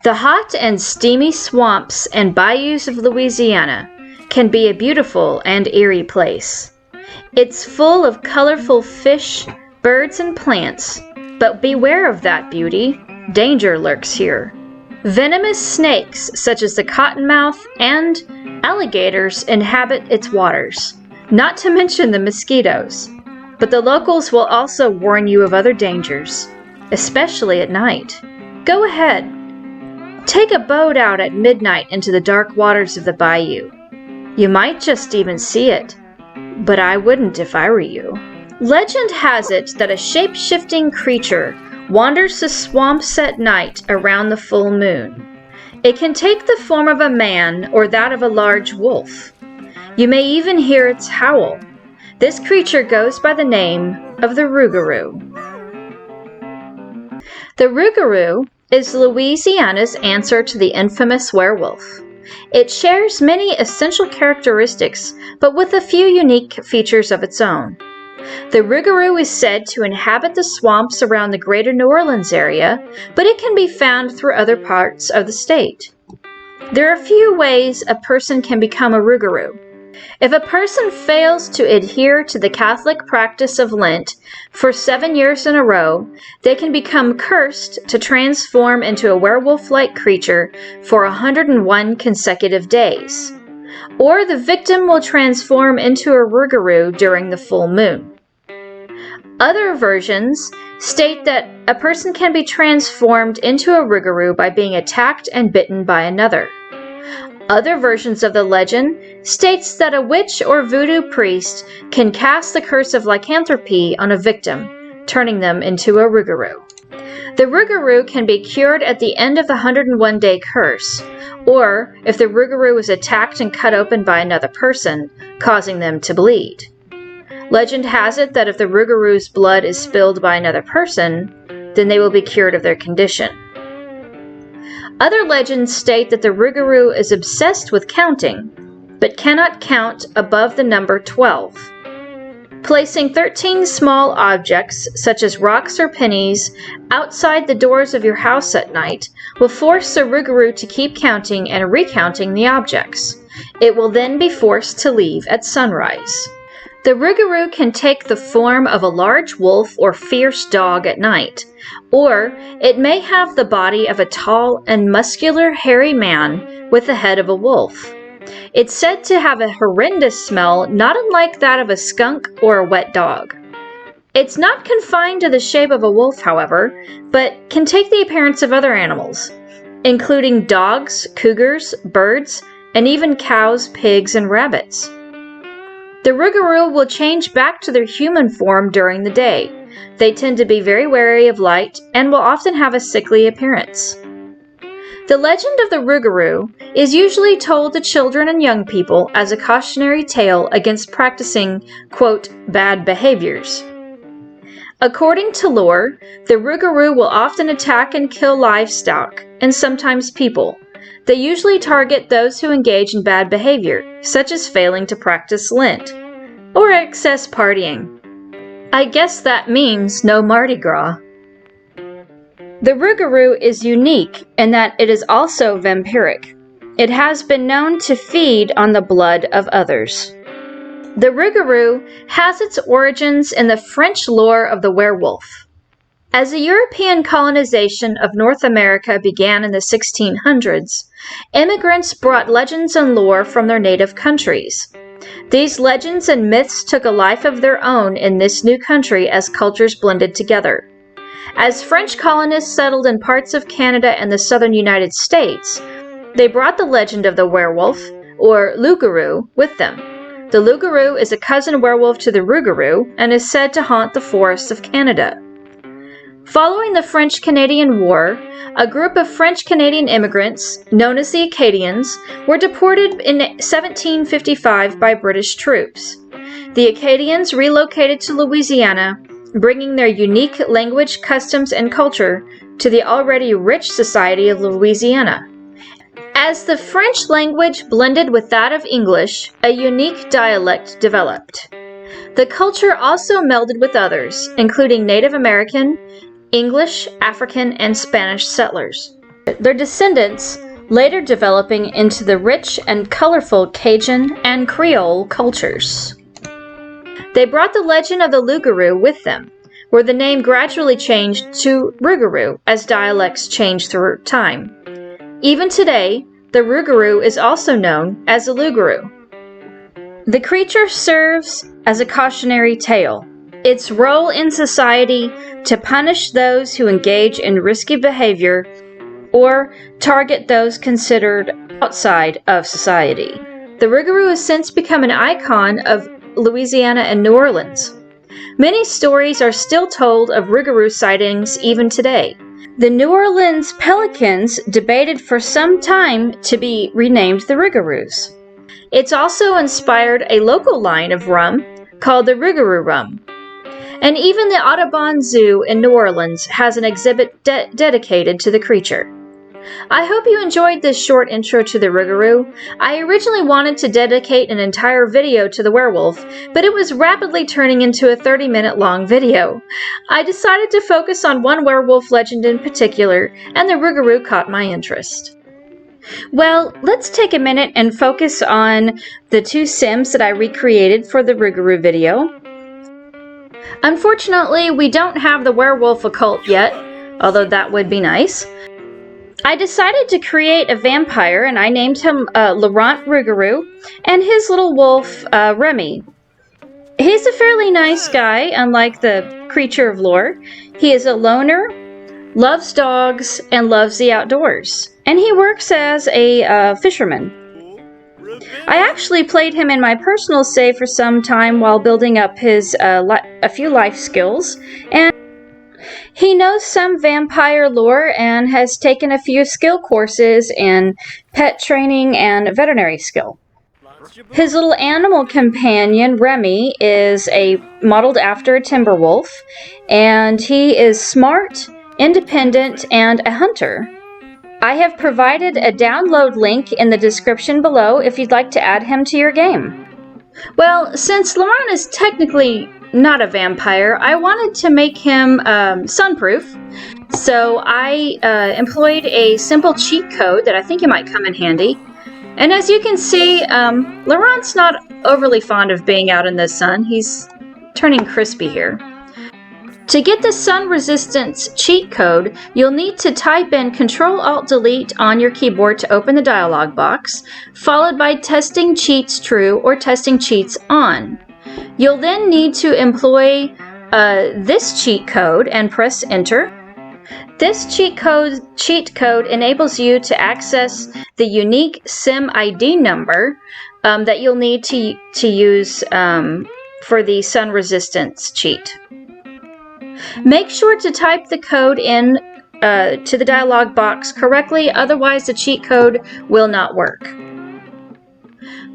The hot and steamy swamps and bayous of Louisiana can be a beautiful and eerie place. It's full of colorful fish, birds, and plants, but beware of that beauty. Danger lurks here. Venomous snakes such as the cottonmouth and alligators inhabit its waters, not to mention the mosquitoes. But the locals will also warn you of other dangers, especially at night. Go ahead. Take a boat out at midnight into the dark waters of the bayou. You might just even see it, but I wouldn't if I were you. Legend has it that a shape-shifting creature wanders the swamps at night around the full moon. It can take the form of a man or that of a large wolf. You may even hear its howl. This creature goes by the name of the Rougarou. The Rougarou is Louisiana's answer to the infamous werewolf. It shares many essential characteristics, but with a few unique features of its own. The Rougarou is said to inhabit the swamps around the greater New Orleans area, but it can be found through other parts of the state. There are a few ways a person can become a Rougarou. If a person fails to adhere to the Catholic practice of Lent for 7 years in a row, they can become cursed to transform into a werewolf-like creature for 101 consecutive days. Or the victim will transform into a Rougarou during the full moon. Other versions state that a person can be transformed into a Rougarou by being attacked and bitten by another. Other versions of the legend states that a witch or voodoo priest can cast the curse of lycanthropy on a victim, turning them into a Rougarou. The Rougarou can be cured at the end of the 101-day curse, or if the Rougarou is attacked and cut open by another person, causing them to bleed. Legend has it that if the Rougarou's blood is spilled by another person, then they will be cured of their condition. Other legends state that the Rougarou is obsessed with counting, but cannot count above the number 12. Placing 13 small objects, such as rocks or pennies, outside the doors of your house at night will force the Rougarou to keep counting and recounting the objects. It will then be forced to leave at sunrise. The Rougarou can take the form of a large wolf or fierce dog at night, or it may have the body of a tall and muscular hairy man with the head of a wolf. It's said to have a horrendous smell not unlike that of a skunk or a wet dog. It's not confined to the shape of a wolf, however, but can take the appearance of other animals, including dogs, cougars, birds, and even cows, pigs, and rabbits. The Rougarou will change back to their human form during the day. They tend to be very wary of light and will often have a sickly appearance. The legend of the Rougarou is usually told to children and young people as a cautionary tale against practicing, quote, bad behaviors. According to lore, the Rougarou will often attack and kill livestock, and sometimes people. They usually target those who engage in bad behavior, such as failing to practice Lent, or excess partying. I guess that means no Mardi Gras. The Rougarou is unique in that it is also vampiric. It has been known to feed on the blood of others. The Rougarou has its origins in the French lore of the werewolf. As the European colonization of North America began in the 1600s, immigrants brought legends and lore from their native countries. These legends and myths took a life of their own in this new country as cultures blended together. As French colonists settled in parts of Canada and the southern United States, they brought the legend of the werewolf, or loup-garou, with them. The loup-garou is a cousin werewolf to the Rougarou and is said to haunt the forests of Canada. Following the French-Canadian War, a group of French-Canadian immigrants, known as the Acadians, were deported in 1755 by British troops. The Acadians relocated to Louisiana, bringing their unique language, customs, and culture to the already rich society of Louisiana. As the French language blended with that of English, a unique dialect developed. The culture also melded with others, including Native American, English, African, and Spanish settlers. Their descendants later developing into the rich and colorful Cajun and Creole cultures. They brought the legend of the Lougarou with them, where the name gradually changed to Rougarou as dialects changed through time. Even today, the Rougarou is also known as the Lougarou. The creature serves as a cautionary tale. Its role in society to punish those who engage in risky behavior or target those considered outside of society. The Rougarou has since become an icon of Louisiana and New Orleans. Many stories are still told of Rougarou sightings even today. The New Orleans Pelicans debated for some time to be renamed the Rougarous. It's also inspired a local line of rum called the Rougarou rum. And even the Audubon Zoo in New Orleans has an exhibit dedicated to the creature. I hope you enjoyed this short intro to the Rougarou. I originally wanted to dedicate an entire video to the werewolf, but it was rapidly turning into a 30-minute long video. I decided to focus on one werewolf legend in particular, and the Rougarou caught my interest. Well, let's take a minute and focus on the two Sims that I recreated for the Rougarou video. Unfortunately, we don't have the werewolf occult yet, although that would be nice. I decided to create a vampire, and I named him Laurent Rougarou, and his little wolf, Remy. He's a fairly nice guy, unlike the creature of lore. He is a loner, loves dogs, and loves the outdoors. And he works as a fisherman. I actually played him in my personal save for some time while building up his a few life skills, and he knows some vampire lore and has taken a few skill courses in pet training and veterinary skill. His little animal companion, Remy, is modeled after a timber wolf, and he is smart, independent, and a hunter. I have provided a download link in the description below if you'd like to add him to your game. Well, since Laurent is technically not a vampire, I wanted to make him sunproof, so I employed a simple cheat code that I think it might come in handy. And as you can see, Laurent's not overly fond of being out in the sun. He's turning crispy here. To get the sun resistance cheat code, you'll need to type in Ctrl-Alt-Delete on your keyboard to open the dialog box, followed by testing cheats true or testing cheats on. You'll then need to employ this cheat code and press enter. This cheat code enables you to access the unique Sim ID number that you'll need to use for the sun resistance cheat. Make sure to type the code in to the dialog box correctly, otherwise the cheat code will not work.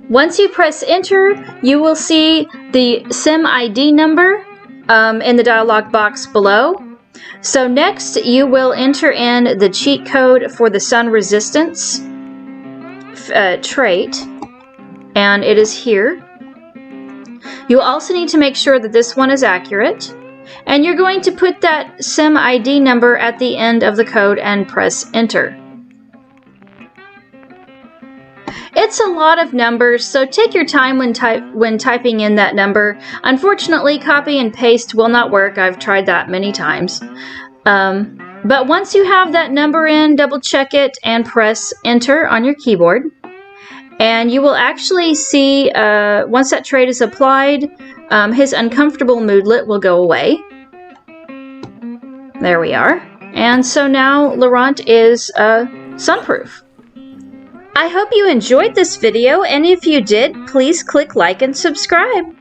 Once you press enter, you will see the Sim ID number in the dialog box below. So next you will enter in the cheat code for the sun resistance trait, and it is here. You'll also need to make sure that this one is accurate. And you're going to put that Sim ID number at the end of the code and press enter. It's a lot of numbers, so take your time when typing in that number. Unfortunately, copy and paste will not work. I've tried that many times. But once you have that number in, double check it and press enter on your keyboard. And you will actually see, once that trait is applied, his uncomfortable moodlet will go away. There we are. And so now Laurent is sunproof. I hope you enjoyed this video, and if you did, please click like and subscribe.